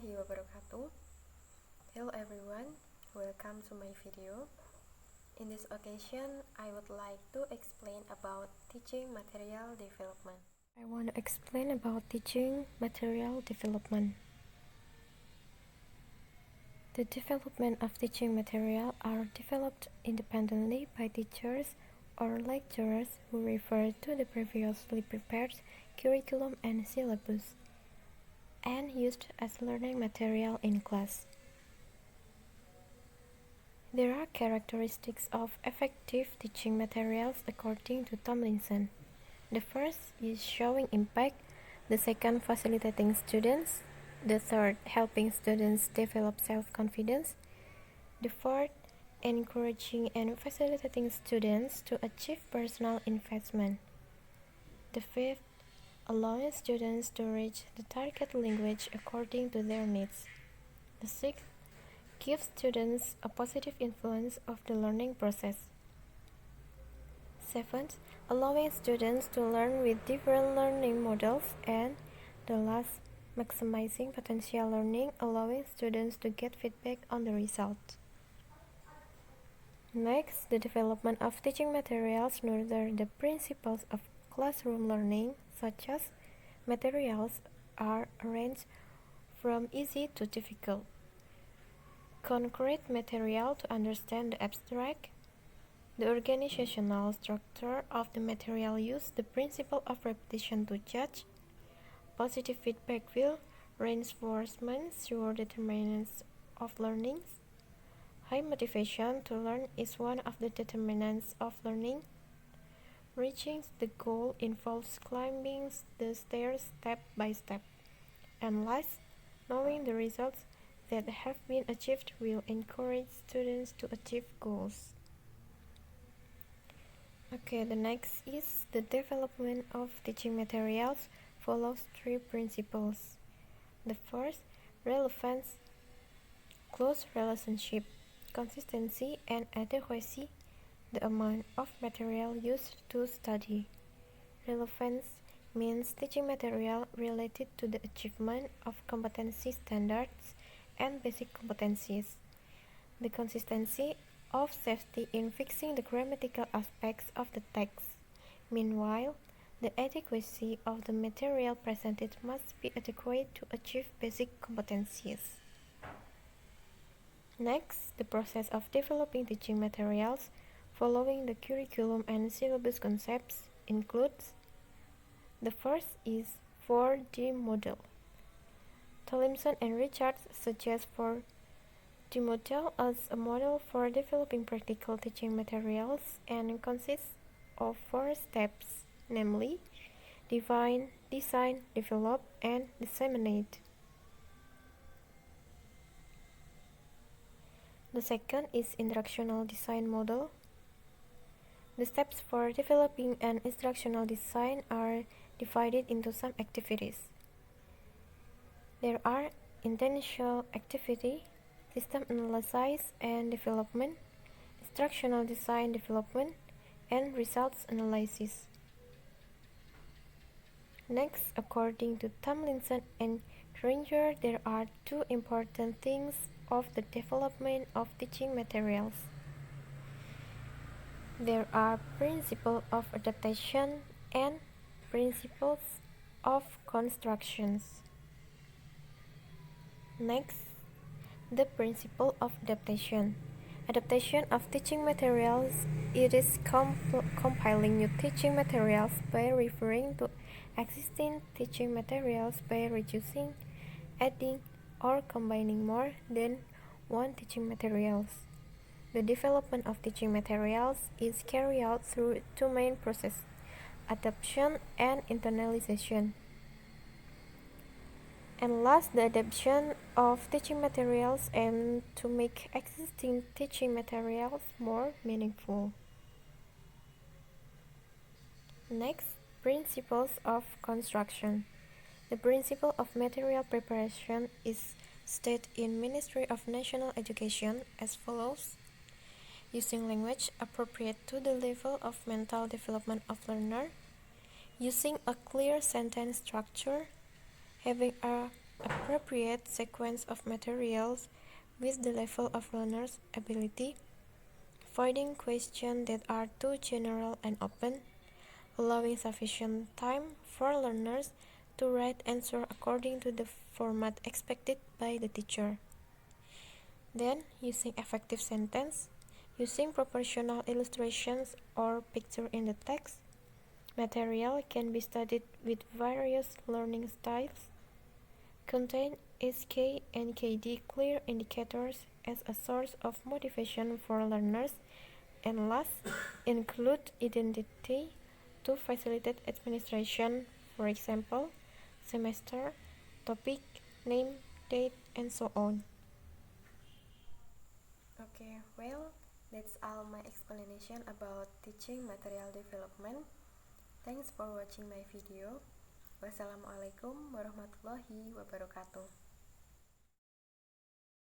warahmatullahi wabarakatuh. Hello everyone, welcome to my video. In this occasion, I would like to explain about teaching material development. I want to explain about teaching material development. The development of teaching material are developed independently by teachers or lecturers who refer to the previously prepared curriculum and syllabus, and used as learning material in class. There are characteristics of effective teaching materials according to Tomlinson. The first is showing impact, the second facilitating students, the third helping students develop self-confidence, the fourth encouraging and facilitating students to achieve personal investment, the fifth allowing students to reach the target language according to their needs, the sixth gives students a positive influence of the learning process. Seventh, allowing students to learn with different learning models, and the last, maximizing potential learning, allowing students to get feedback on the result. Next, the development of teaching materials nurture the principles of classroom learning, such as materials are arranged from easy to difficult. Concrete material to understand the abstract, the organizational structure of the material used, the principle of repetition to judge, positive feedback will, reinforcement through determinants of learning. High motivation to learn is one of the determinants of learning. Reaching the goal involves climbing the stairs step by step. And last, knowing the results that have been achieved will encourage students to achieve goals. Okay, the next is the development of teaching materials follows three principles. The first, relevance, close relationship, consistency, and adequacy, the amount of material used to study. Relevance means teaching material related to the achievement of competency standards and basic competencies. The consistency of safety in fixing the grammatical aspects of the text. Meanwhile, the adequacy of the material presented must be adequate to achieve basic competencies. Next, the process of developing teaching materials following the curriculum and syllabus concepts includes: the first is 4D model. Tomlinson and Richards suggest 4D model as a model for developing practical teaching materials and consists of 4 steps, namely define, design, develop, and disseminate. The second is instructional design model. The steps for developing an instructional design are divided into some activities. There are intentional activity, system analysis and development, instructional design development, and results analysis. Next, according to Tomlinson and Granger, there are two important things of the development of teaching materials. There are principles of adaptation and principles of constructions. Next, the principle of adaptation. Adaptation of teaching materials. It is compiling new teaching materials by referring to existing teaching materials by reducing, adding, or combining more than one teaching materials. The development of teaching materials is carried out through two main processes: adaptation and internalization. And last, the adaptation of teaching materials aims to make existing teaching materials more meaningful. Next, principles of construction. The principle of material preparation is stated in Ministry of National Education as follows: using language appropriate to the level of mental development of learner, using a clear sentence structure, having a appropriate sequence of materials with the level of learner's ability, avoiding questions that are too general and open, allowing sufficient time for learners to write answers according to the format expected by the teacher. Then, using effective sentence, using proportional illustrations or picture in the text, material can be studied with various learning styles, contain SK and KD clear indicators as a source of motivation for learners, and last, include identity to facilitate administration, for example, semester, topic, name, date, and so on. Okay, well, that's all my explanation about teaching material development. Thanks for watching my video. Wassalamualaikum warahmatullahi wabarakatuh.